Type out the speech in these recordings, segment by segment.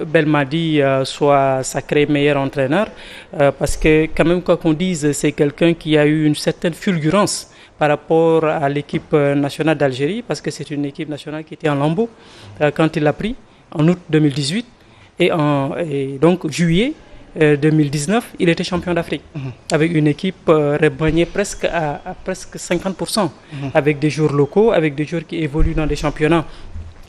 Belmadi soit sacré meilleur entraîneur parce que quand même quoi qu'on dise c'est quelqu'un qui a eu une certaine fulgurance par rapport à l'équipe nationale d'Algérie parce que c'est une équipe nationale qui était en lambeaux quand il l'a pris en août 2018 et donc juillet 2019 il était champion d'Afrique avec une équipe remaniée presque à presque 50% avec des joueurs locaux, avec des joueurs qui évoluent dans des championnats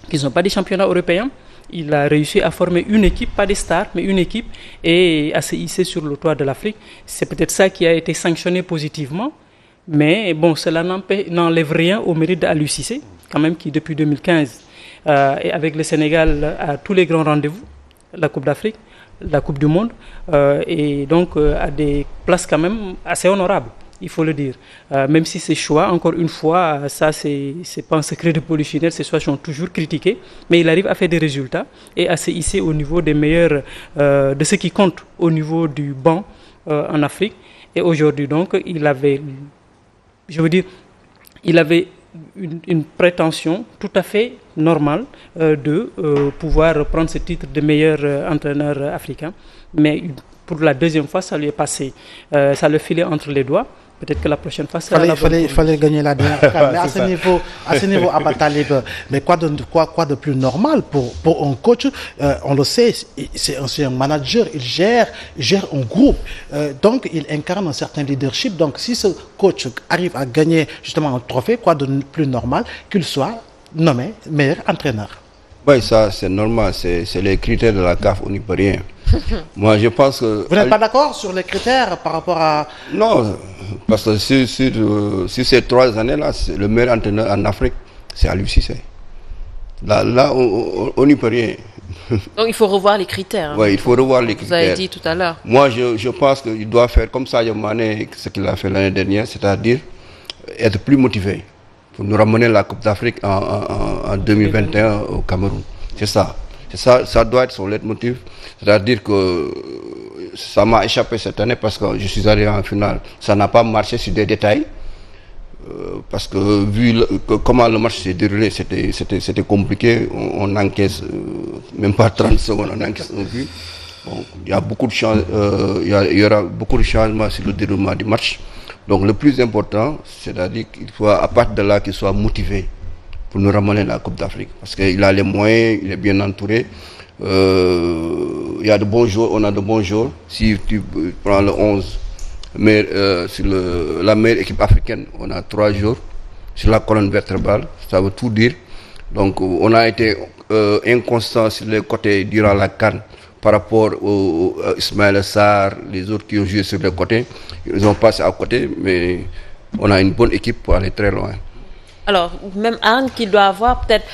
qui ne sont pas des championnats européens. Il a réussi à former une équipe, pas des stars, mais une équipe et à se hisser sur le toit de l'Afrique. C'est peut-être ça qui a été sanctionné positivement, mais bon, cela n'enlève rien au mérite d'Aliou Cissé, quand même, qui depuis 2015 et avec le Sénégal à tous les grands rendez-vous, la Coupe d'Afrique, la Coupe du Monde, et donc à des places quand même assez honorables. Il faut le dire. Même si ces choix, encore une fois, ça c'est pas un secret de polichinelle, ces choix sont toujours critiqués, mais il arrive à faire des résultats et à se hisser au niveau des meilleurs, de ce qui compte au niveau du banc en Afrique. Et aujourd'hui donc, il avait une prétention tout à fait normale de pouvoir prendre ce titre de meilleur entraîneur africain. Mais pour la deuxième fois, ça lui est passé, ça le filait entre les doigts. Peut-être que la prochaine fois, il fallait gagner la dernière fois. Mais à ce niveau, Abba Talib, mais quoi de plus normal pour un coach? On le sait, c'est un manager, il gère un groupe. Donc, il incarne un certain leadership. Donc, si ce coach arrive à gagner justement un trophée, quoi de plus normal qu'il soit nommé meilleur entraîneur? Oui, ça c'est normal, c'est les critères de la CAF, on n'y peut rien. Moi je pense que... Vous n'êtes pas d'accord sur les critères par rapport à... Non, parce que sur ces 3 années-là, le meilleur entraîneur en Afrique, c'est Aliou Cissé. Là on n'y peut rien. Donc il faut revoir les critères. Hein. Oui, il faut revoir les critères. Vous avez dit tout à l'heure. Moi je pense qu'il doit faire comme Sadio Mané, ce qu'il a fait l'année dernière, c'est-à-dire être plus motivé pour nous ramener la Coupe d'Afrique en 2021 au Cameroun. C'est ça. Ça doit être son leitmotiv. C'est-à-dire que ça m'a échappé cette année parce que je suis arrivé en finale. Ça n'a pas marché sur des détails. Parce que vu comment le match s'est déroulé, c'était compliqué. On encaisse même pas 30 secondes, on encaisse un but. Bon, il y a beaucoup de il y aura beaucoup de changements sur le déroulement du match. Donc le plus important, c'est-à-dire qu'il faut à partir de là qu'il soit motivé pour nous ramener la Coupe d'Afrique. Parce qu'il a les moyens, il est bien entouré. Il y a de bons jours, on a de bons jours. Si tu prends le 11, mais sur la meilleure équipe africaine, on a 3 jours sur la colonne vertébrale, ça veut tout dire. Donc on a été inconstant sur les côtés durant la CAN par rapport à Ismaël Sarr, les autres qui ont joué sur les côtés. Ils ont passé à côté, mais on a une bonne équipe pour aller très loin. Alors, même Anne qui doit avoir peut-être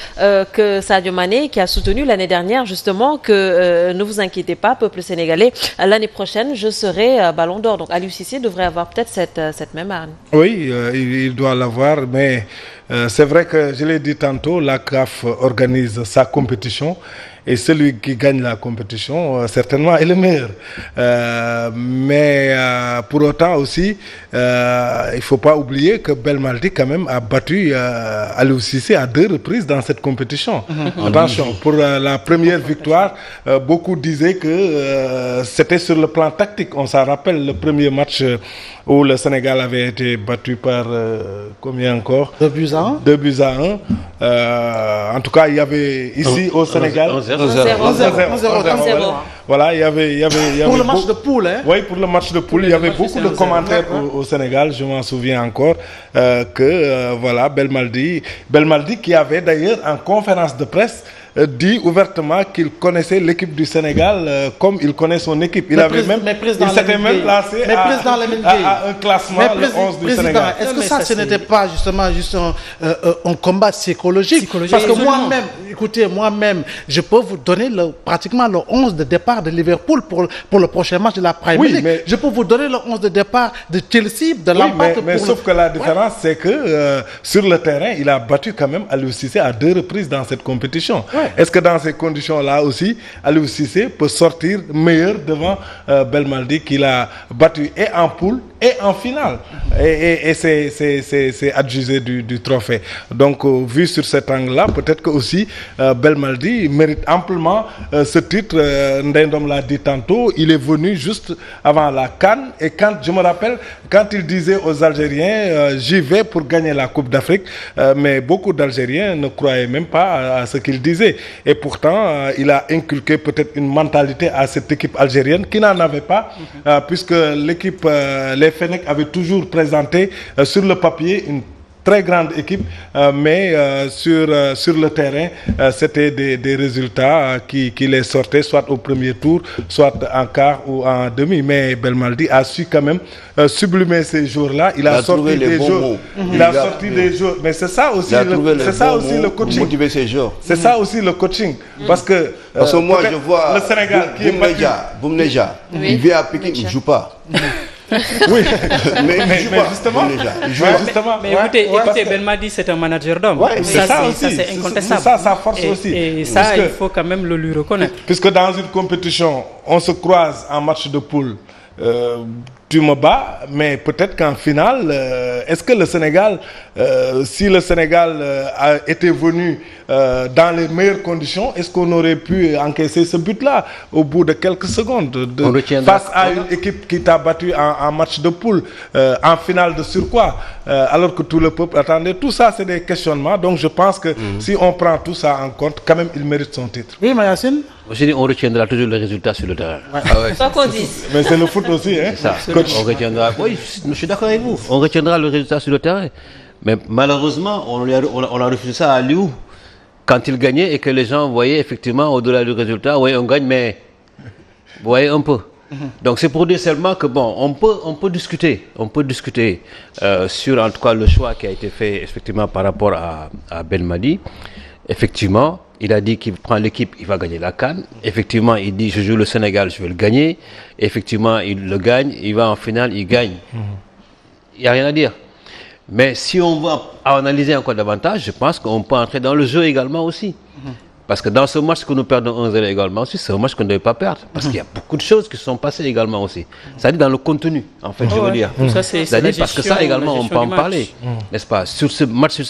que Sadio Mané qui a soutenu l'année dernière justement que ne vous inquiétez pas, peuple sénégalais, l'année prochaine je serai Ballon d'Or. Donc Aliou Cissé devrait avoir peut-être cette même Anne. Oui, il doit l'avoir, mais c'est vrai que je l'ai dit tantôt, la CAF organise sa compétition. Et celui qui gagne la compétition, certainement, est le meilleur. Mais pour autant aussi, il ne faut pas oublier que Belmadi, quand même, a battu Aliou Cissé à 2 reprises dans cette compétition. Attention, pour la première victoire, beaucoup disaient que c'était sur le plan tactique. On s'en rappelle, le premier match où le Sénégal avait été battu par combien encore? 2 buts à 1. 2 buts à 1. En tout cas, il y avait ici au Sénégal... 1-0. Voilà, il y avait pour le match de poule, hein? Oui, pour le match de poule, il y avait beaucoup de commentaires au Sénégal, je m'en souviens encore, que voilà, Belmadi qui avait d'ailleurs en conférence de presse dit ouvertement qu'il connaissait l'équipe du Sénégal comme il connaît son équipe. Il s'était même placé à un classement, le 11 du Sénégal. Est-ce que ça, ce n'était pas justement juste un combat psychologique? Parce que moi-même, écoutez, je peux vous donner pratiquement le 11 de départ de Liverpool pour le prochain match de la Premier League. Mais je peux vous donner le 11 de départ de Chelsea, de Lampard. Mais sauf que la différence, c'est que sur le terrain, il a battu quand même Aliou Cissé à 2 reprises dans cette compétition. Est-ce que dans ces conditions-là aussi, Aliou Cissé peut sortir meilleur devant Belmadi qu'il a battu et en poule et en finale. Et c'est adjugé du trophée. Donc, vu sur cet angle-là, peut-être que aussi Belmaldi mérite amplement ce titre. Ndendom l'a dit tantôt, il est venu juste avant la CAN. Et quand, je me rappelle, quand il disait aux Algériens, j'y vais pour gagner la Coupe d'Afrique, mais beaucoup d'Algériens ne croyaient même pas à ce qu'il disait. Et pourtant, il a inculqué peut-être une mentalité à cette équipe algérienne qui n'en avait pas, puisque l'équipe, les Fennecs avaient toujours présenté sur le papier une très grande équipe, mais sur le terrain, c'était des résultats qui les sortaient soit au premier tour, soit en quart ou en demi. Mais Belmaldi a su quand même sublimer ces jours-là. Il a sorti des jours. Il a sorti des jours. Mais c'est ça aussi, le coaching. Motiver ces jours. C'est ça aussi le coaching. Parce que moi, je vois le Sénégal qui est battu. Boumneja, il vient à Pékin, il ne joue pas. Oui, mais justement. Mais écoutez, Belmadi, c'est un manager d'homme. Ouais, ça c'est incontestable. Ça, sa force aussi. Et ça, il faut quand même le lui reconnaître. Puisque dans une compétition, on se croise en match de poule. Tu me bats, mais peut-être qu'en finale, est-ce que le Sénégal, si le Sénégal a été venu dans les meilleures conditions, est-ce qu'on aurait pu encaisser ce but-là au bout de quelques secondes face à une équipe qui t'a battu en match de poule, en finale de surcroît, alors que tout le peuple attendait. Tout ça, c'est des questionnements. Donc je pense que si on prend tout ça en compte, quand même, il mérite son titre. Oui, Mayacine. Je dis, on retiendra toujours les résultats sur le terrain. Quoi qu'on dise. Mais c'est le foot aussi, hein. Ça. On retiendra. Oui, je suis d'accord avec vous. On retiendra le résultat sur le terrain. Mais malheureusement, on a refusé ça à Liu quand il gagnait et que les gens voyaient effectivement au-delà du résultat, oui, on gagne, mais vous voyez un peu. Donc c'est pour dire seulement que bon, on peut discuter sur en tout cas le choix qui a été fait effectivement par rapport à Belmadi. Effectivement, il a dit qu'il prend l'équipe, il va gagner la CAN. Effectivement, il dit je joue le Sénégal, je vais le gagner. Effectivement, il le gagne, il va en finale, il gagne. Il n'y a rien à dire. Mais si on va analyser encore davantage, je pense qu'on peut entrer dans le jeu également aussi. Parce que dans ce match que nous perdons 1-0 également aussi, c'est un match qu'on ne devait pas perdre. Parce qu'il y a beaucoup de choses qui se sont passées également aussi. C'est-à-dire dans le contenu, en fait, je veux dire. C'est-à-dire parce que ça également, on peut en parler. N'est-ce pas? Sur ce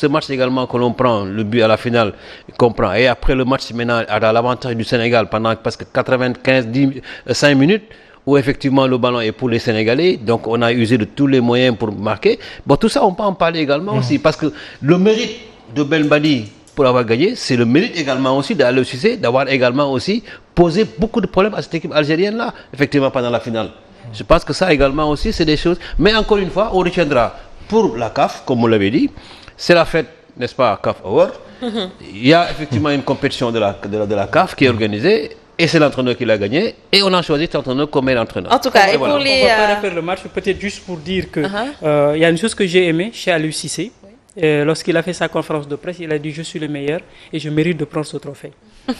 match également que l'on prend, le but à la finale, qu'on prend. Et après le match, maintenant, à l'avantage du Sénégal, pendant presque 5 minutes, où effectivement le ballon est pour les Sénégalais, donc on a usé de tous les moyens pour marquer. Bon, tout ça, on peut en parler également aussi. Parce que le mérite de Belmadi, pour avoir gagné, c'est le mérite également aussi d'Aliou Cissé, d'avoir également aussi posé beaucoup de problèmes à cette équipe algérienne-là, effectivement, pendant la finale. Je pense que ça également aussi, c'est des choses. Mais encore une fois, on retiendra pour la CAF, comme on l'avait dit, c'est la fête, n'est-ce pas, CAF Award. Il y a effectivement une compétition de la CAF qui est organisée. Et c'est l'entraîneur qui l'a gagné. Et on a choisi cet entraîneur comme entraîneur. En tout cas, et voilà. pour les... On va pas refaire le match, peut-être juste pour dire que y a une chose que j'ai aimée chez Aliou Cissé. Lorsqu'il a fait sa conférence de presse, il a dit « Je suis le meilleur et je mérite de prendre ce trophée ».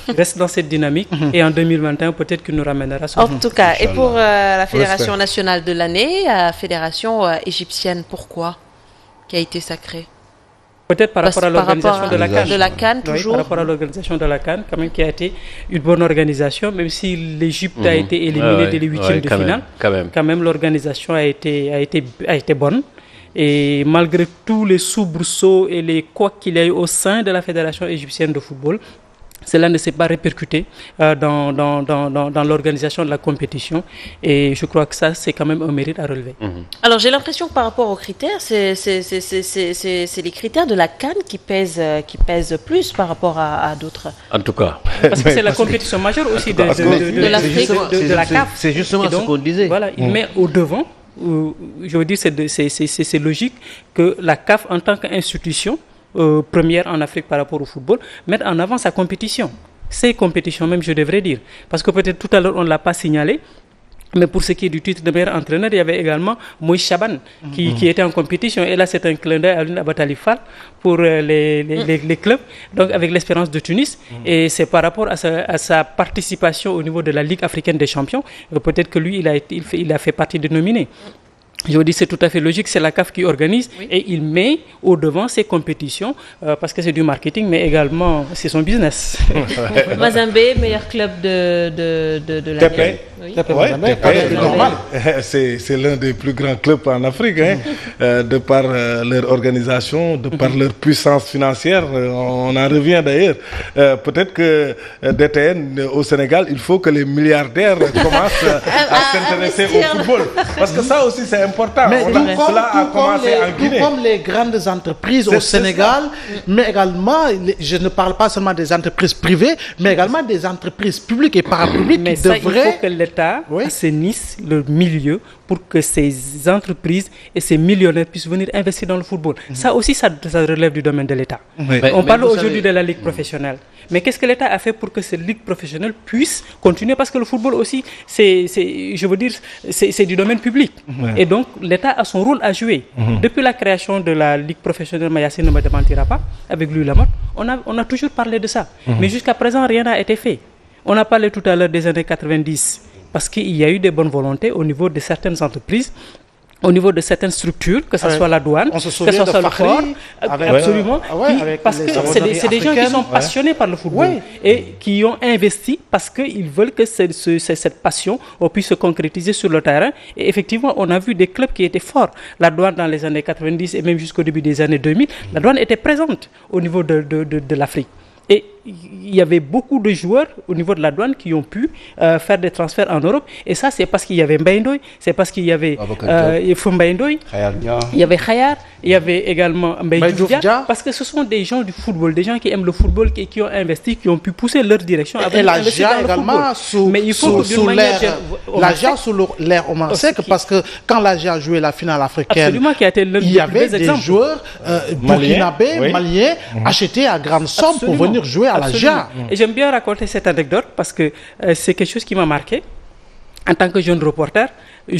Il reste dans cette dynamique et en 2021, peut-être qu'il nous ramènera son... En tout cas, et pour la Fédération nationale de l'année, la Fédération égyptienne, pourquoi? Qui a été sacrée? Peut-être par rapport à l'organisation de la CAN. De la CAN, toujours. Oui, par rapport à l'organisation de la CAN, quand même, qui a été une bonne organisation, même si l'Égypte a été éliminée dès les huitièmes de finale. Quand même, l'organisation a été bonne. Et malgré tous les soubresauts et les couacs qu'il y a eu au sein de la Fédération égyptienne de football, cela ne s'est pas répercuté dans l'organisation de la compétition. Et je crois que ça, c'est quand même un mérite à relever. Alors, j'ai l'impression que par rapport aux critères, c'est les critères de la CAN qui pèsent plus par rapport à d'autres. En tout cas. Parce que c'est la compétition majeure aussi de la CAF. C'est justement ce qu'on disait. Voilà, il met au devant. Je veux dire, c'est logique que la CAF, en tant qu'institution première en Afrique par rapport au football, mette en avant sa compétition. Ces compétitions même, je devrais dire. Parce que peut-être tout à l'heure, on ne l'a pas signalé. Mais pour ce qui est du titre de meilleur entraîneur, il y avait également Moïse Chaban qui était en compétition. Et là, c'est un clin d'œil à Alioune Abatali Fall pour les clubs, donc avec l'Espérance de Tunis. Et c'est par rapport à sa participation au niveau de la Ligue africaine des champions. Peut-être que lui, il a fait partie des nominés. Je vous dis, c'est tout à fait logique, c'est la CAF qui organise et il met au devant ces compétitions parce que c'est du marketing, mais également c'est son business. Mazembe, meilleur club de l'année. C'est normal. C'est l'un des plus grands clubs en Afrique, de par leur organisation, de par leur puissance financière. On en revient d'ailleurs. Peut-être que DTN au Sénégal, il faut que les milliardaires commencent à s'intéresser au football. Parce que ça aussi, c'est important. Mais tout comme les grandes entreprises au Sénégal, mais également, je ne parle pas seulement des entreprises privées, mais également des entreprises publiques et parapubliques qui devraient... Il faut que l'État assainisse le milieu pour que ces entreprises et ces millionnaires puissent venir investir dans le football. Ça aussi, ça relève du domaine de l'État. On parle aujourd'hui de la Ligue professionnelle. Mais qu'est-ce que l'État a fait pour que cette Ligue professionnelle puisse continuer? Parce que le football aussi, c'est du domaine public. Et donc, l'État a son rôle à jouer. Depuis la création de la Ligue professionnelle, Mayacine ne me démentira pas, avec lui Lamotte, on a toujours parlé de ça. Mais jusqu'à présent, rien n'a été fait. On a parlé tout à l'heure des années 90, parce qu'il y a eu des bonnes volontés au niveau de certaines entreprises, au niveau de certaines structures, que ce soit la douane, que ce soit le port, absolument, parce que c'est des gens qui sont passionnés par le football et qui ont investi parce qu'ils veulent que cette passion puisse se concrétiser sur le terrain. Et effectivement, on a vu des clubs qui étaient forts. La douane dans les années 90 et même jusqu'au début des années 2000, la douane était présente au niveau de l'Afrique. Et il y avait beaucoup de joueurs au niveau de la douane qui ont pu faire des transferts en Europe. Et ça, c'est parce qu'il y avait Mbaye Ndoye, c'est parce qu'il y avait Mbaye Ndoye, il y avait Khayar, il y avait également Mbaye Diouf Dia, parce que ce sont des gens du football, des gens qui aiment le football, qui ont investi, qui ont pu pousser leur direction. Et la GIA également, sous l'ère Omar Seck, parce que quand la GIA a joué la finale africaine, il y avait des joueurs burkinabés, maliens, achetés à grande somme pour venir jouer à la GIA. Et j'aime bien raconter cette anecdote parce que c'est quelque chose qui m'a marqué. En tant que jeune reporter, il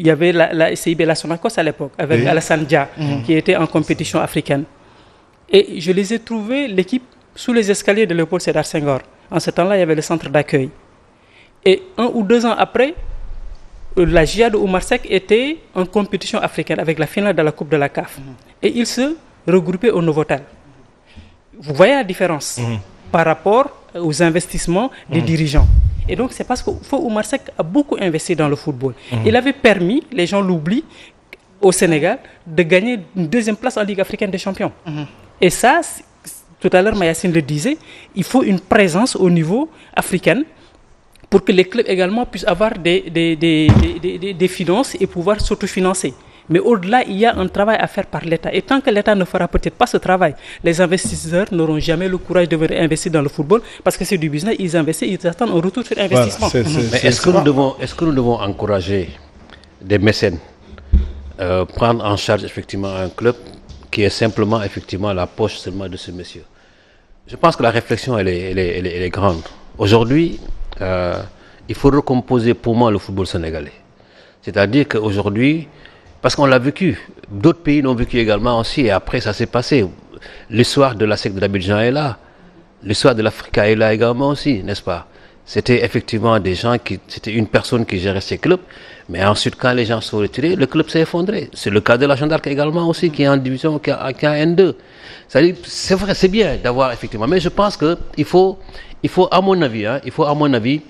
y avait la CIB La Sonacos à l'époque, avec Alassane Dia, qui était en compétition africaine. Et je les ai trouvés, l'équipe, sous les escaliers de Léopold Sédar Senghor. En ce temps-là, il y avait le centre d'accueil. Et 1 ou 2 ans après, la GIA de Oumar Seck était en compétition africaine avec la finale de la Coupe de la CAF. Et ils se regroupaient au Novotel. Vous voyez la différence par rapport aux investissements des dirigeants. Et donc, c'est parce que Oumar Seck a beaucoup investi dans le football. Il avait permis, les gens l'oublient, au Sénégal, de gagner une 2e place en Ligue africaine des champions. Et ça, tout à l'heure, Mayacine le disait, il faut une présence au niveau africain pour que les clubs également puissent avoir des finances et pouvoir s'autofinancer. Mais au-delà, il y a un travail à faire par l'État. Et tant que l'État ne fera peut-être pas ce travail, les investisseurs n'auront jamais le courage de venir investir dans le football parce que c'est du business, ils investissent, ils attendent un retour sur investissement. Mais est-ce que nous devons encourager des mécènes prendre en charge effectivement un club qui est simplement effectivement la poche seulement de ce monsieur? Je pense que la réflexion elle est grande. Aujourd'hui, il faut recomposer pour moi le football sénégalais. C'est-à-dire qu'aujourd'hui, parce qu'on l'a vécu, d'autres pays l'ont vécu également aussi, et après ça s'est passé. L'histoire de la SEC de l'Abidjan est là, l'histoire de l'Africa est là également aussi, n'est-ce pas? C'était effectivement c'était une personne qui gérait ces clubs, mais ensuite quand les gens sont retirés, le club s'est effondré. C'est le cas de la Jeanne d'Arc également aussi, qui est en division, qui a N2. C'est vrai, c'est bien d'avoir effectivement, mais je pense qu'il faut à mon avis,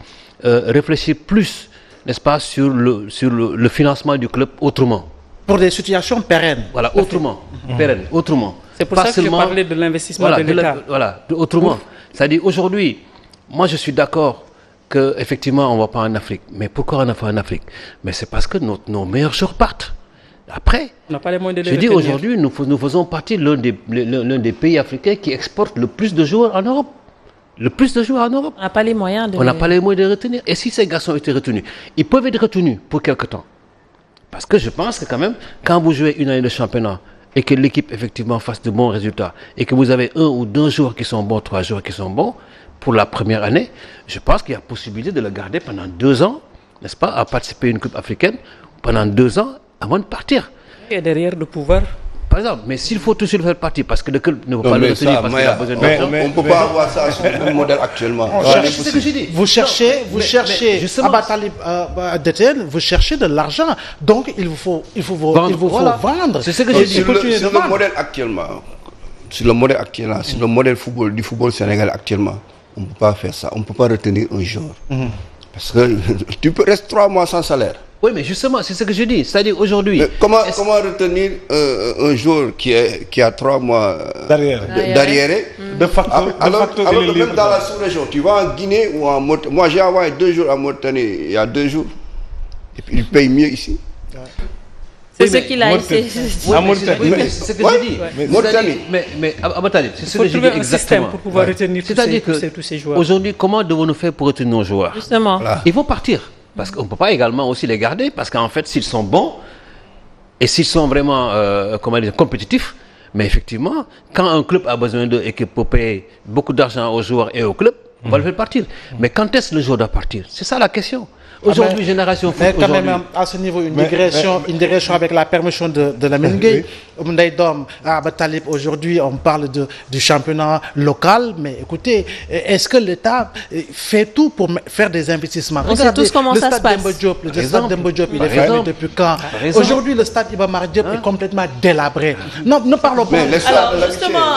réfléchir plus, n'est-ce pas, sur le financement du club autrement. Pour des situations pérennes. Voilà, autrement. Pérennes, autrement. C'est pour ça que je parlais de l'investissement de l'État. Autrement. C'est-à-dire, aujourd'hui, moi je suis d'accord qu'effectivement on ne va pas en Afrique. Mais pourquoi on n'a pas en Afrique? Mais c'est parce que nos meilleurs joueurs partent. Après, on n'a pas les moyens de les je dis aujourd'hui, nous faisons partie de l'un des pays africains qui exportent le plus de joueurs en Europe. Le plus de joueurs en Europe. On n'a pas les moyens de... On n'a pas les moyens de retenir. Et si ces garçons étaient retenus, ils peuvent être retenus pour quelque temps. Parce que je pense que quand même, quand vous jouez une année de championnat et que l'équipe effectivement fasse de bons résultats et que vous avez 1 ou 2 joueurs qui sont bons, 3 joueurs qui sont bons, pour la première année, je pense qu'il y a possibilité de le garder pendant 2 ans, n'est-ce pas, à participer à une coupe africaine pendant 2 ans avant de partir. Et derrière de pouvoir par exemple, mais s'il faut toujours faire partie, parce que le club ne veut pas le retenir parce qu'il a besoin d'argent. On ne peut pas avoir ça sur le même modèle actuellement. C'est ce que j'ai dit. Vous cherchez, Abatalib Deten, vous cherchez de l'argent, donc il vous faut vendre. C'est ce que j'ai dit. Sur le modèle actuellement, sur le modèle du football sénégalais actuellement, on ne peut pas faire ça. On ne peut pas retenir un joueur. Parce que tu peux rester 3 mois sans salaire. Oui, mais justement, c'est ce que je dis. C'est-à-dire aujourd'hui. Comment retenir un joueur qui a 3 mois d'arriéré De facto, alors que même dans la sous-région, tu vas en Guinée ou en Mauritanie. Moi, j'ai envoyé 2 jours en Mauritanie il y a 2 jours. Et puis, ils payent mieux ici. C'est ce qu'il a essayé. C'est ce que je dis. Mais Abatalib, c'est ce que je dis exactement. Pour pouvoir retenir tous ces joueurs. Aujourd'hui, comment devons-nous faire pour retenir nos joueurs? Justement. Ils vont partir. Parce qu'on ne peut pas également aussi les garder. Parce qu'en fait, s'ils sont bons et s'ils sont vraiment compétitifs, mais effectivement, quand un club a besoin d'eux et qu'il peut payer beaucoup d'argent aux joueurs et au club, on va le faire partir. Mais quand est-ce que le joueur doit partir? C'est ça la question. Aujourd'hui, génération foot. Mais quand même, à ce niveau, une digression avec la permission de la Minguey. Abatalib, aujourd'hui, on parle du championnat local, mais écoutez, est-ce que l'État fait tout pour faire des investissements? On sait tous comment ça se passe. Le stade Demba Diop, il est fermé depuis quand? Aujourd'hui, le stade Iba Mar Diop est complètement délabré. Non, ne parlons pas. Alors, justement,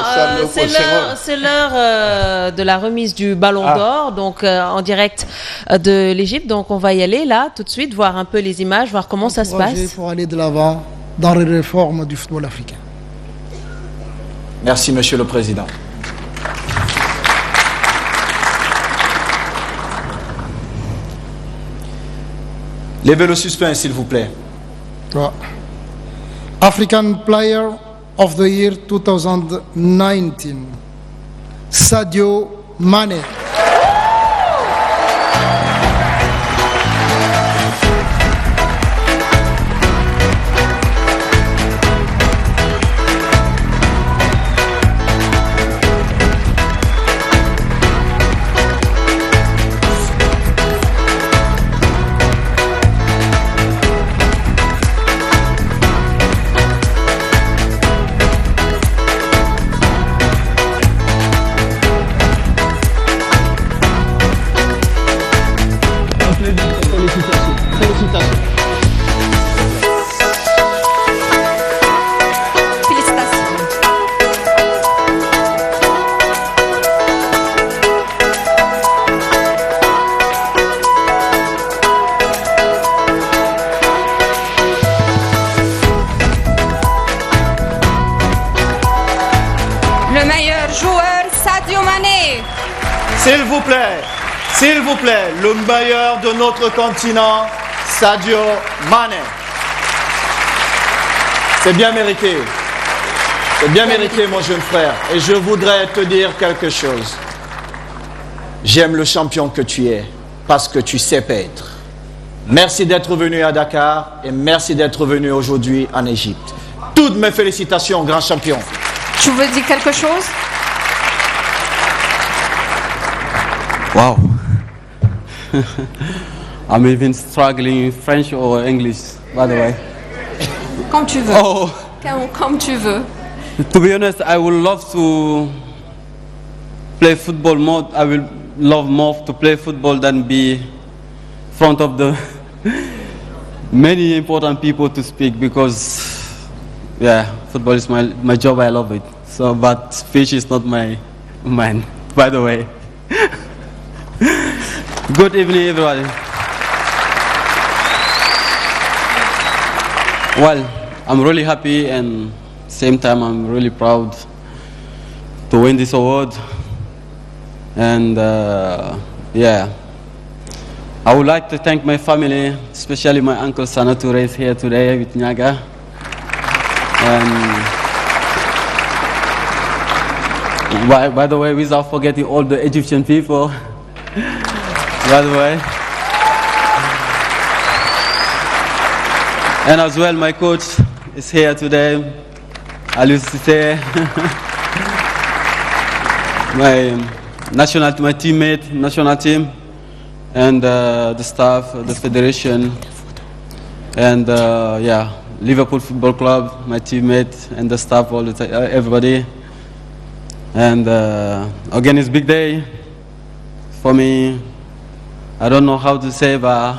c'est l'heure de la remise du Ballon d'Or, donc en direct de l'Égypte. Donc, on va y aller là tout de suite, voir un peu les images, voir comment ça se passe. Pour aller de l'avant dans les réformes du football africain. Merci, Monsieur le Président. Levez le suspense, s'il vous plaît. African Player of the Year 2019, Sadio Mané. S'il vous plaît, le meilleur de notre continent, Sadio Mané. C'est bien mérité. C'est bien mérité, mon jeune frère. Et je voudrais te dire quelque chose. J'aime le champion que tu es, parce que tu sais paître. Merci d'être venu à Dakar et merci d'être venu aujourd'hui en Égypte. Toutes mes félicitations, grand champion. Tu veux dire quelque chose? Wow. I'm even struggling in French or English, by the way. Comme tu veux. Oh. Comme tu veux. To be honest, I would love to play football more. I will love more to play football than be in front of the many important people to speak because, yeah, football is my job. I love it. So, but speech is not my mine, by the way. Good evening, everybody. Well, I'm really happy and same time I'm really proud to win this award. And yeah, I would like to thank my family, especially my uncle Sanatu is here today with Nyaga. And by the way, without forgetting all the Egyptian people. By the way. And as well, my coach is here today, Aliou Cissé. my teammate, national team, and the staff, the federation, and yeah, Liverpool Football Club, my teammates and the staff, all the everybody. And again, it's a big day for me. I don't know how to say, but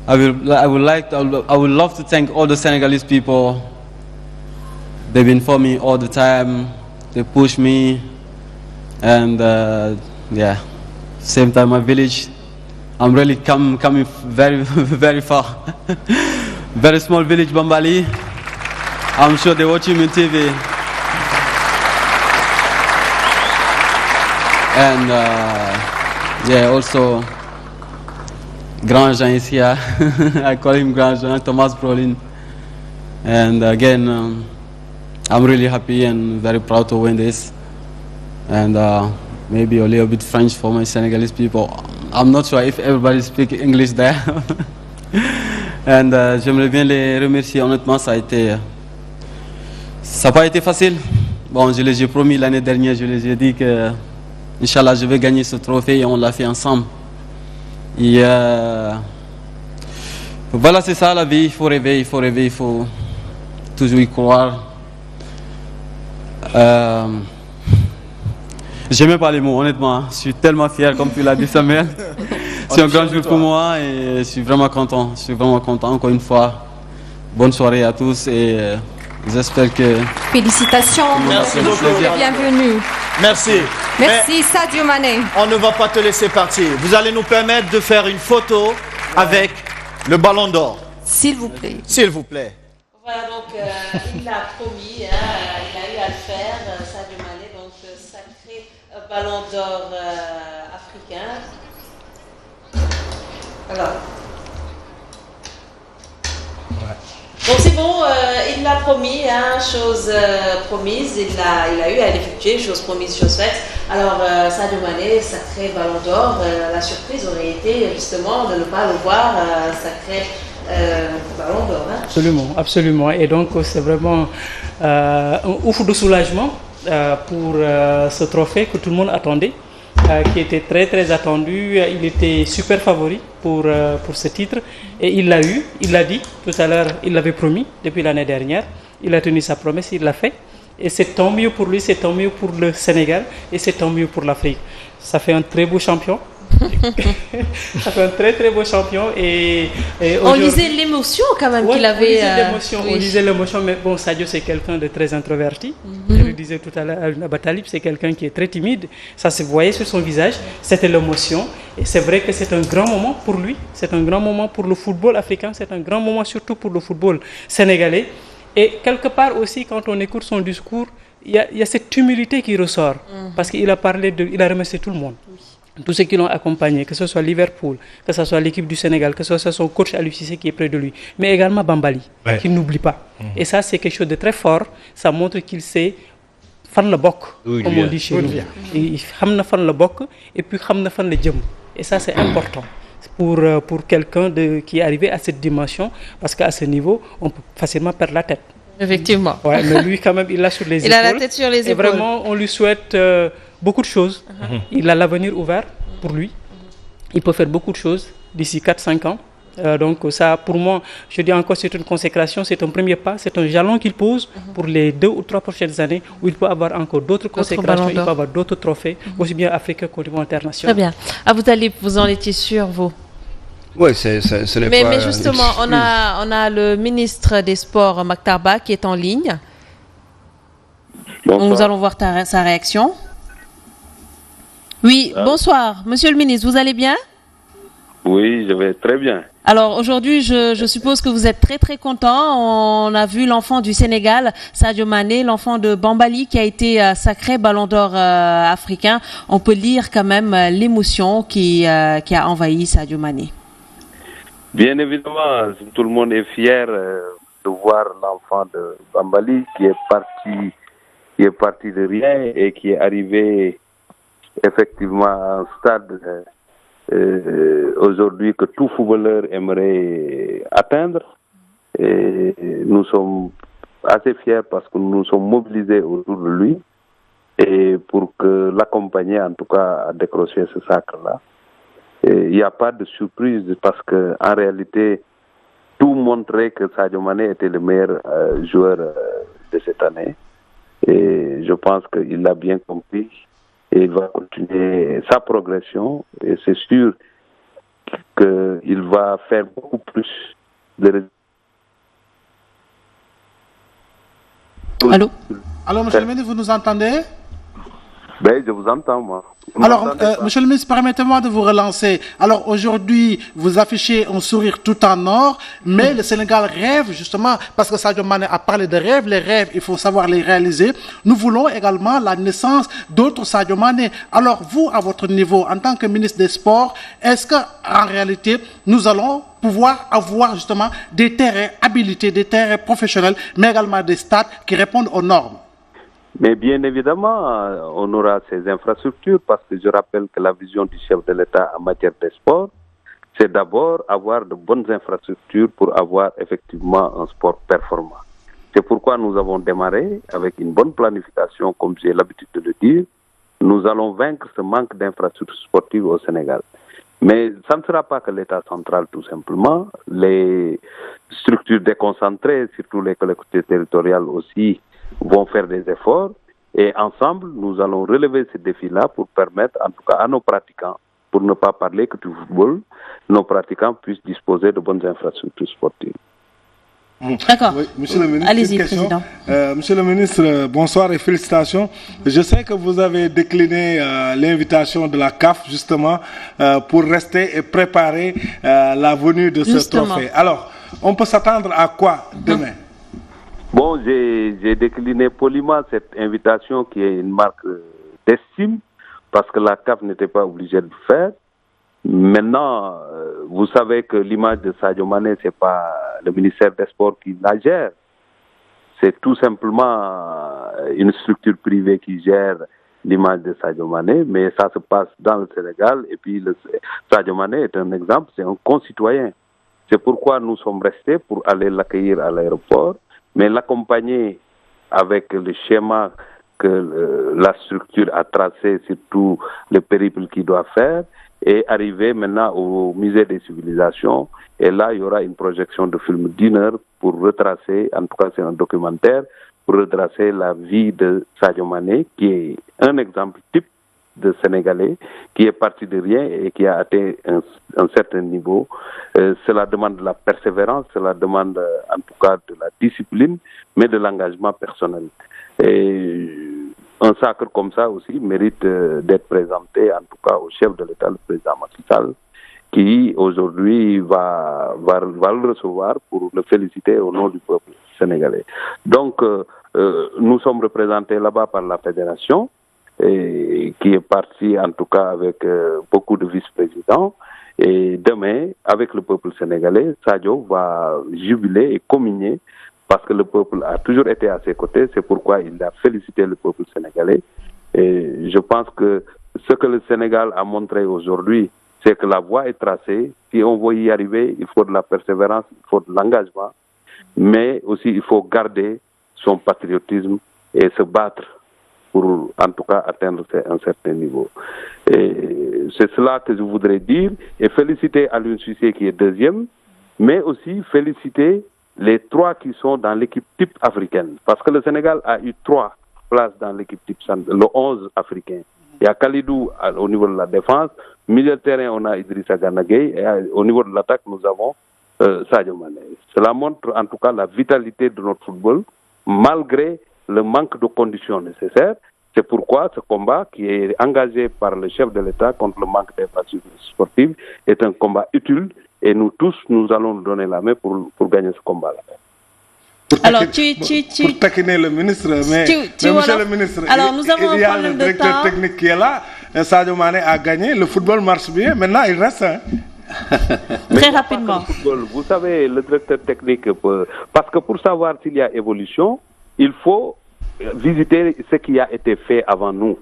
I would love to thank all the Senegalese people. They've been for me all the time. They push me, and same time my village. I'm really coming very very far. Very small village, Bambali. I'm sure they watch him on TV. And also Grand Jean is here. I call him Grand Jean, Thomas Brolin. And again, I'm really happy and very proud to win this. And maybe a little bit French for my Senegalese people. I'm not sure if everybody speaks English there. And j'aimerais bien les remercier. Honnêtement, ça n'a pas été facile. Bon, je les ai promis l'année dernière, je les ai dit que, Inch'Allah, je vais gagner ce trophée et on l'a fait ensemble. Et voilà, c'est ça la vie. Il faut rêver, il faut toujours y croire. J'aimais pas les mots, honnêtement. Je suis tellement fier, comme tu l'as dit, Samuel. C'est un grand jour pour moi et je suis vraiment content. Encore une fois. Bonne soirée à tous et j'espère que... Félicitations. Merci beaucoup. Bienvenue. Merci. Merci Sadio Mané. On ne va pas te laisser partir. Vous allez nous permettre de faire une photo avec le Ballon d'Or. S'il vous plaît. S'il vous plaît. Voilà, donc il l'a promis, il a eu à le faire, Sadio Mané, donc sacré Ballon d'Or africain. Alors. Donc c'est bon, il l'a promis, chose promise, il a eu à l'effectuer, chose promise, chose faite. Alors Sadio Mané, sacré Ballon d'Or, la surprise aurait été justement de ne pas le voir sacré Ballon d'Or. Absolument. Et donc c'est vraiment un ouf de soulagement pour ce trophée que tout le monde attendait. Qui était très très attendu, il était super favori pour ce titre et il l'a eu, il l'a dit tout à l'heure, il l'avait promis depuis l'année dernière, il a tenu sa promesse, il l'a fait et c'est tant mieux pour lui, c'est tant mieux pour le Sénégal et c'est tant mieux pour l'Afrique. Ça fait un très beau champion. Ça fait un très très beau champion et on lisait l'émotion quand même qu'il avait. On lisait l'émotion, mais bon, Sadio c'est quelqu'un de très introverti. Je le disais tout à l'heure, Abatalib c'est quelqu'un qui est très timide. Ça se voyait sur son visage, c'était l'émotion. Et c'est vrai que c'est un grand moment pour lui, c'est un grand moment pour le football africain, c'est un grand moment surtout pour le football sénégalais. Et quelque part aussi, quand on écoute son discours, il y a cette humilité qui ressort, parce qu'il a il a remercié tout le monde. Tous ceux qui l'ont accompagné, que ce soit Liverpool, que ce soit l'équipe du Sénégal, que ce soit son coach Aliou Cissé qui est près de lui, mais également Bambali, qu'il n'oublie pas. Et ça, c'est quelque chose de très fort. Ça montre qu'il sait fan le bok, comme on dit chez nous. Il sait fan le bok et puis il sait fan le djem. Et ça, c'est important pour quelqu'un qui est arrivé à cette dimension, parce qu'à ce niveau, on peut facilement perdre la tête. Effectivement. Ouais, mais lui, quand même, il l'a sur les épaules. Il a la tête sur les épaules. Et vraiment, on lui souhaite beaucoup de choses. Il a l'avenir ouvert pour lui. Il peut faire beaucoup de choses d'ici 4-5 ans. Donc ça, pour moi, je dis encore, c'est une consécration, c'est un premier pas, c'est un jalon qu'il pose pour les 2 ou 3 prochaines années où il peut avoir encore d'autres consécrations, il peut avoir d'autres trophées, aussi bien africains qu'au niveau international. Très bien. Abutalib, vous en étiez sûr, vous? Oui, ce n'est pas... Mais justement, on a le ministre des Sports, Mactar Bah, qui est en ligne. Bonsoir. Nous allons voir sa réaction. Oui, bonsoir. Monsieur le ministre, vous allez bien? Oui, je vais très bien. Alors aujourd'hui, je suppose que vous êtes très très content. On a vu l'enfant du Sénégal, Sadio Mané, l'enfant de Bambali qui a été sacré Ballon d'Or africain. On peut lire quand même l'émotion qui a envahi Sadio Mané. Bien évidemment, tout le monde est fier de voir l'enfant de Bambali qui est parti de rien et qui est arrivé effectivement à un stade aujourd'hui que tout footballeur aimerait atteindre. Et nous sommes assez fiers parce que nous nous sommes mobilisés autour de lui et pour que l'accompagner en tout cas à décrocher ce sacre-là. Il n'y a pas de surprise parce que en réalité, tout montrait que Sadio Mané était le meilleur joueur de cette année. Et je pense qu'il l'a bien compris et il va continuer sa progression. Et c'est sûr qu'il va faire beaucoup plus de... Allô? Alors, monsieur le ministre, vous nous entendez? Ben, je vous entends, moi. Alors, monsieur le ministre, permettez-moi de vous relancer. Alors, aujourd'hui, vous affichez un sourire tout en or, mais le Sénégal rêve, justement, parce que Sadio Mané a parlé de rêves. Les rêves, il faut savoir les réaliser. Nous voulons également la naissance d'autres Sadio Mané. Alors, vous, à votre niveau, en tant que ministre des Sports, est-ce qu'en réalité, nous allons pouvoir avoir, justement, des terrains habilités, des terrains professionnels, mais également des stades qui répondent aux normes? Mais bien évidemment, on aura ces infrastructures parce que je rappelle que la vision du chef de l'État en matière de sport, c'est d'abord avoir de bonnes infrastructures pour avoir effectivement un sport performant. C'est pourquoi nous avons démarré avec une bonne planification, comme j'ai l'habitude de le dire. Nous allons vaincre ce manque d'infrastructures sportives au Sénégal. Mais ça ne sera pas que l'État central, tout simplement. Les structures déconcentrées, surtout les collectivités territoriales aussi, vont faire des efforts et ensemble, nous allons relever ces défis-là pour permettre, en tout cas à nos pratiquants, pour ne pas parler que du football, nos pratiquants puissent disposer de bonnes infrastructures sportives. D'accord. Oui, monsieur le ministre, allez-y, président. Monsieur le ministre, bonsoir et félicitations. Je sais que vous avez décliné l'invitation de la CAF justement pour rester et préparer la venue de ce trophée. Alors, on peut s'attendre à quoi demain? Bon, j'ai décliné poliment cette invitation qui est une marque d'estime parce que la CAF n'était pas obligée de le faire. Maintenant, vous savez que l'image de Sadio Mané, c'est pas le ministère des Sports qui la gère. C'est tout simplement une structure privée qui gère l'image de Sadio Mané, mais ça se passe dans le Sénégal et puis Sadio Mané est un exemple, c'est un concitoyen. C'est pourquoi nous sommes restés pour aller l'accueillir à l'aéroport, mais l'accompagner avec le schéma que la structure a tracé sur tout le périple qu'il doit faire et arriver maintenant au musée des civilisations. Et là, il y aura une projection de film d'1 heure pour retracer, en tout cas c'est un documentaire, pour retracer la vie de Sadio Mané, qui est un exemple type de Sénégalais, qui est parti de rien et qui a atteint un certain niveau. Cela demande de la persévérance, cela demande en tout cas de la discipline, mais de l'engagement personnel. Et un sacre comme ça aussi mérite d'être présenté, en tout cas au chef de l'État, le président Macky Sall, qui aujourd'hui va le recevoir pour le féliciter au nom du peuple sénégalais. Donc, nous sommes représentés là-bas par la fédération, et qui est parti en tout cas avec beaucoup de vice-présidents. Et demain, avec le peuple sénégalais, Sadio va jubiler et communier parce que le peuple a toujours été à ses côtés. C'est pourquoi il a félicité le peuple sénégalais. Et je pense que ce que le Sénégal a montré aujourd'hui, c'est que la voie est tracée. Si on veut y arriver, il faut de la persévérance, il faut de l'engagement, mais aussi il faut garder son patriotisme et se battre pour en tout cas atteindre un certain niveau. Et c'est cela que je voudrais dire et féliciter Aliou Cissé qui est deuxième, mais aussi féliciter les 3 qui sont dans l'équipe type africaine. Parce que le Sénégal a eu 3 places dans l'équipe type, le 11 africain. Il y a Kalidou au niveau de la défense, milieu de terrain on a Idrissa Gana Gueye et au niveau de l'attaque nous avons Sadio Mané. Cela montre en tout cas la vitalité de notre football malgré le manque de conditions nécessaires. C'est pourquoi ce combat qui est engagé par le chef de l'État contre le manque d'infrastructures sportives est un combat utile et nous tous, nous allons nous donner la main pour gagner ce combat-là. Alors, pour taquiner le ministre, mais monsieur le ministre, alors, nous avons il y a le directeur technique qui est là, Sadio Mané a gagné, le football marche bien, maintenant il reste... Hein. Très rapidement. Vous savez, le directeur technique, parce que pour savoir s'il y a évolution, il faut visiter ce qui a été fait avant nous.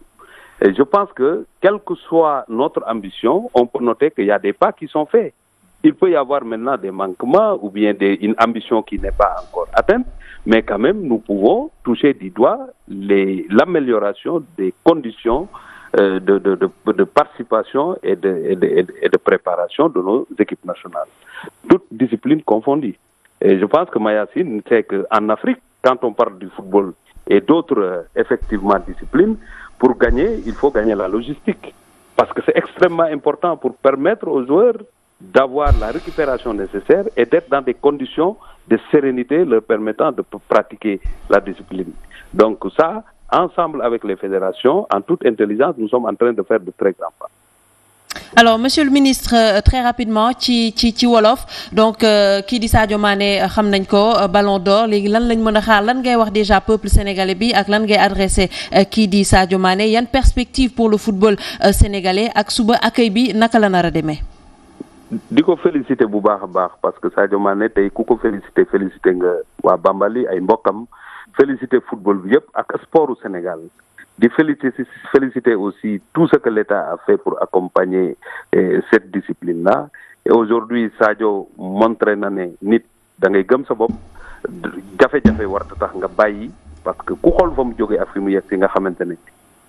Et je pense que, quelle que soit notre ambition, on peut noter qu'il y a des pas qui sont faits. Il peut y avoir maintenant des manquements ou bien une ambition qui n'est pas encore atteinte, mais quand même, nous pouvons toucher du doigt l'amélioration des conditions de participation et de préparation de nos équipes nationales. Toutes disciplines confondues. Et je pense que Mayacine sait qu'en Afrique, quand on parle du football et d'autres effectivement disciplines, pour gagner, il faut gagner la logistique. Parce que c'est extrêmement important pour permettre aux joueurs d'avoir la récupération nécessaire et d'être dans des conditions de sérénité leur permettant de pratiquer la discipline. Donc ça, ensemble avec les fédérations, en toute intelligence, nous sommes en train de faire de très grands pas. Alors monsieur le ministre, très rapidement ci wolof donc kii di Sadio Mané xam nañ ko Ballon d'Or léegi lan lañ mën a xaar lan ngay wax déjà peuple sénégalais bi ak lan ngay adressé kii di Sadio Mané yan perspective pour le football sénégalais ak suba accueil bi naka la nar a demee. di ko félicité bu baax a baax parce que Sadio Mané tey ku ko félicité nga waa Bambali ay mbokkam félicité football bi yëpp ak sportu Sénégal. De féliciter aussi tout ce que l'État a fait pour accompagner cette discipline-là. Et aujourd'hui, Sadio montre na ne nit da ngay gëm sa bopp jafe-jafe warta tax nga bàyyi parce que ku xool fa mu jógee ak fi mu yegg si nga xamante ne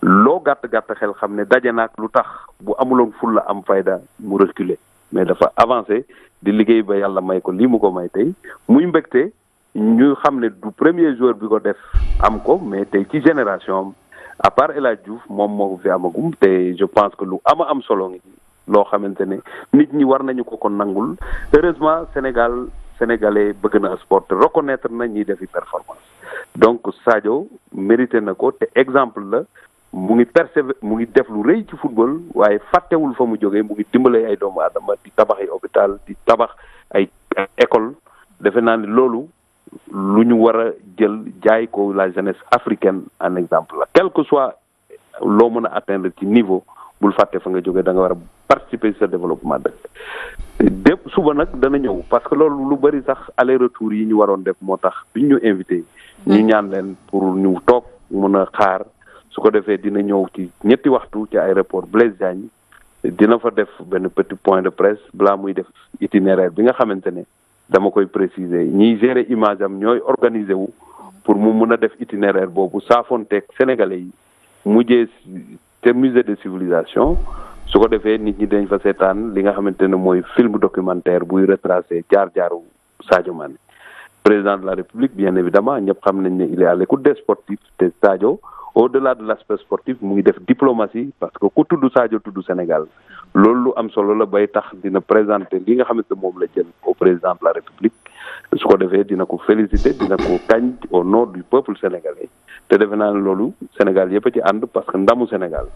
loo gàtt xel xam ne daje naak lu tax bu amuloon fulla am fayda mu reculer mais dafa avancé di liggéey ba yàlla may ko lii mu ko may tey muy mbégte ñu xam ne du premier joueur bi ko def am ko mais tey ci génération à part El Hadj Diouf moom moo ko fi amagum te je pense que lu am solo ngi loo xamante ne nit ñi war nañu ko nangul heureusement sénégalais bëgg na sport te reconnaître na ñiy defi performance donc Sadio mérité na ko te exemple la mu ngi def lu rëy ci football waaye fàttewul fa mu jógee mu ngi dimbale ay doomu aadama di tabax ay hôpital di tabax ay école defe naa ni loolu lu ñu war a jël jaay ko la jeunesse africaine en exemple la quel que soit loo mën a atteindre ci niveau bul fàtte fa nga jógee da nga war a participer ci sa développement dépp suba nag dana ñëw parce que loolu lu bari sax aller retour yi ñu waroon def moo tax biñ ñu invité ñu ñaan leen pour ñu toog mën a xaar su ko defee dina ñëw ci ñetti waxtu ci aéroport Blaise Diagne dina fa def benn petit point de presse balaa muy def itinéraire bi nga xamante ne dama koy préciser ñiy gérer image am ñooy organiser wu pour mu mun a def itinéraire boobu saafonteeg sénégalais yi mujjee te musée de civilisation su ko defee nit ñi dañ fa seetaan li nga xamante ne mooy film documentaire buy retracer jaar-jaaru Sadio Mané président de la République bien évidemment ñëpp xam nañ ne il est à l'écoute des sportifs te Sadio au-delà de l'aspect sportif mu ngi def diplomatie parce que ku tudd Sadio tudd Sénégal loolu lu am solo la bay tax dina présenter li nga xamante moom la jël au président de la République su ko defee dina ko féliciter dina ko kañ au nom du peuple sénégalais te defe naa ne loolu Sénégal yëpp a ci ànd parce que ndamu Sénégal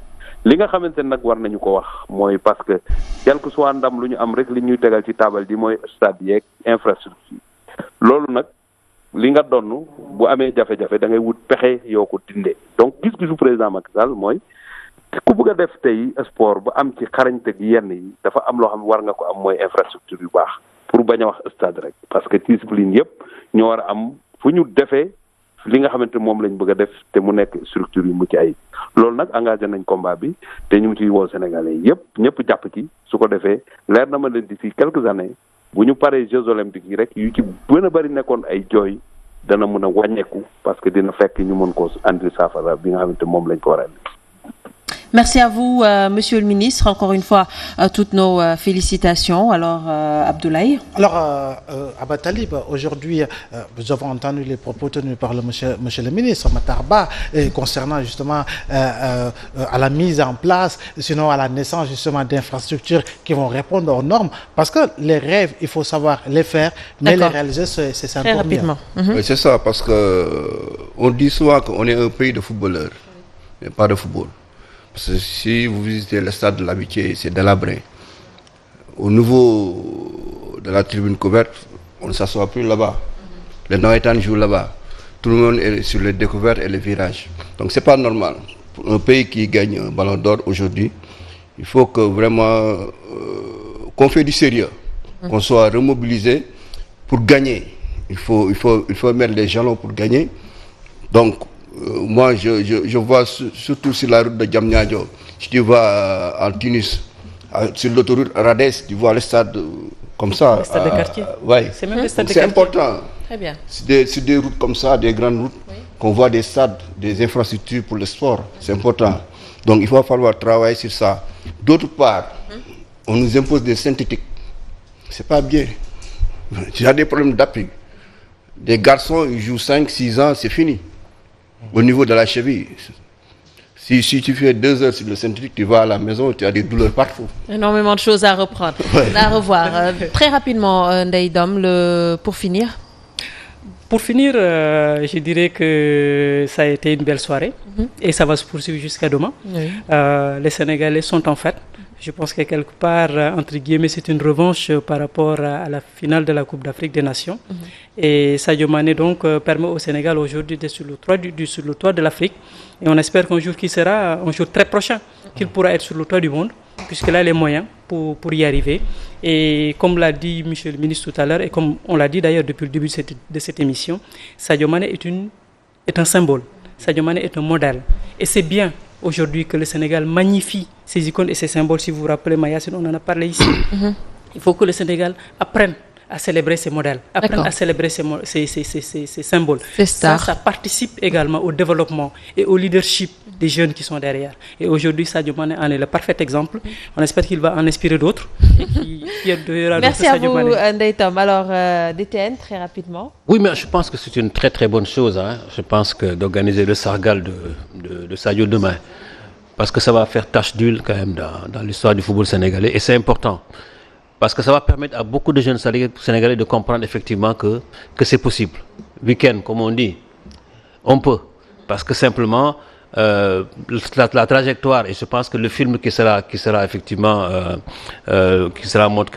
li nga xamante ne nag war nañu ko wax mooy parce que quel que soit ndam lu ñu am rek li ñuy tegal ci taabal ji mooy stade yeeg infrastructure loolu nag li nga donn bu amee jafe-jafe da ngay wut pexe yoo ko dindee donc gis-gisu président Macky Sall mooy ku bëgg a def tey sport ba am ci xarañte gi yenn yi dafa am loo xam ne war nga ko am mooy infrastructure yu baax pour bañ a wax stade rek parce que discipline yëpp ñoo war a am fu ñu defee li nga xamante moom lañ bëgg a def te mu nekk structure yu mucc ay loolu nag engagé nañ combat bi te ñu ngi ciy woo Sénégalais yëpp ñëpp jàpp ci su ko defee leer na ma leen d'ici quelques années bu ñu paree Jeux olympiques yi rek yu ci gën a bëri nekkoon ay jooy dana mën a wàññeeku parce que dina fekk ñu mën ko andi saafara bi nga xamante moom lañ ko war a andi. Merci à vous, Monsieur le ministre. Encore une fois, toutes nos félicitations. Alors, Abdoulaye. Alors, Abba Talib, aujourd'hui, nous avons entendu les propos tenus par monsieur le ministre Matar Ba concernant justement à la mise en place, sinon à la naissance justement d'infrastructures qui vont répondre aux normes. Parce que les rêves, il faut savoir les faire, mais les réaliser, c'est ça. Très rapidement. Oui, c'est ça, parce que on dit souvent qu'on est un pays de footballeurs, mais pas de football. Parce que si vous visitez le stade de l'Amitié, c'est délabré. Au niveau de la tribune couverte, on ne s'assoit plus là-bas. Les Noétanes jouent là-bas. Tout le monde est sur les découvertes et les virages. Donc c'est pas normal. Pour un pays qui gagne un ballon d'or aujourd'hui, il faut que vraiment qu'on fait du sérieux, qu'on soit remobilisé pour gagner. Il faut mettre les jalons pour gagner. Donc moi, je vois surtout sur la route de Diamniadio, si tu vas en Tunis, sur l'autoroute Radès, tu vois le stade comme ça. Le stade de quartier. Ouais. C'est même le stade de quartier. C'est important. Très bien. C'est des routes comme ça, des grandes routes, oui, qu'on voit des stades, des infrastructures pour le sport. C'est important. Donc il va falloir travailler sur ça. D'autre part, on nous impose des synthétiques. C'est pas bien. Il y a des problèmes d'appui. Des garçons, ils jouent 5-6 ans, c'est fini. Au niveau de la cheville. Si tu fais 2 heures sur le synthétique, tu vas à la maison, tu as des douleurs partout. Énormément de choses à reprendre, à revoir. Très rapidement, Ndeye Dom, pour finir. Pour finir, je dirais que ça a été une belle soirée et ça va se poursuivre jusqu'à demain. Oui. Les Sénégalais sont en fête. Je pense que quelque part, entre guillemets, c'est une revanche par rapport à la finale de la Coupe d'Afrique des Nations. Et Sadio Mané donc permet au Sénégal aujourd'hui d'être sur le toit de l'Afrique. Et on espère qu'un jour qui sera un jour très prochain, qu'il pourra être sur le toit du monde, puisque là, il a les moyens pour y arriver. Et comme l'a dit Monsieur le ministre tout à l'heure, et comme on l'a dit d'ailleurs depuis le début de cette émission, Sadio Mané est un symbole. Sadio Mané est un modèle. Et c'est bien aujourd'hui que le Sénégal magnifie ses icônes et ses symboles. Si vous vous rappelez, Mayacine, on en a parlé ici. Il faut que le Sénégal apprenne à célébrer ses modèles, apprenne à célébrer ses symboles. Ça participe également au développement et au leadership des jeunes qui sont derrière. Et aujourd'hui, Sadio Mané en est le parfait exemple. On espère qu'il va en inspirer d'autres. Merci à vous, Ndeye Tom. Alors, DTN, très rapidement. Oui, mais je pense que c'est une très très bonne chose. Je pense que d'organiser le Sargal de Sadio demain, parce que ça va faire tache d'huile quand même dans l'histoire du football sénégalais. Et c'est important. Parce que ça va permettre à beaucoup de jeunes Sénégalais de comprendre effectivement que c'est possible. Week-end, comme on dit, on peut. Parce que simplement, la trajectoire, et je pense que le film qui sera effectivement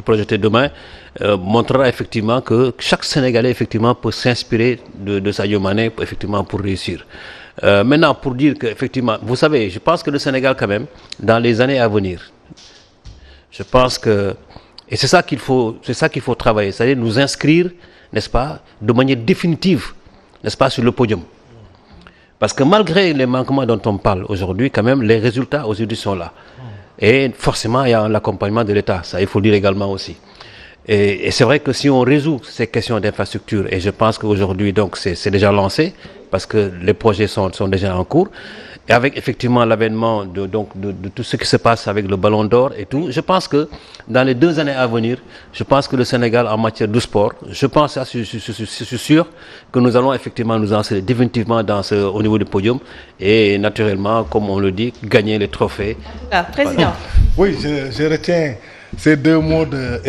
projeté demain, montrera effectivement que chaque Sénégalais effectivement peut s'inspirer de Sadio Mané effectivement pour réussir. Maintenant, pour dire que effectivement, vous savez, je pense que le Sénégal quand même, dans les années à venir, je pense que et c'est ça qu'il faut travailler, c'est-à-dire nous inscrire, n'est-ce pas, de manière définitive, n'est-ce pas, sur le podium. Parce que malgré les manquements dont on parle aujourd'hui, quand même, les résultats aujourd'hui sont là. Et forcément, il y a l'accompagnement de l'État, ça il faut le dire également aussi. Et c'est vrai que si on résout ces questions d'infrastructure, et je pense qu'aujourd'hui, donc, c'est déjà lancé, parce que les projets sont déjà en cours, et avec effectivement l'avènement de tout ce qui se passe avec le Ballon d'Or et tout, je pense que dans les 2 années à venir, je pense que le Sénégal en matière de sport, je suis sûr que nous allons effectivement nous lancer définitivement au niveau du podium et naturellement, comme on le dit, gagner les trophées. Président. Oui, je retiens ces 2 mots de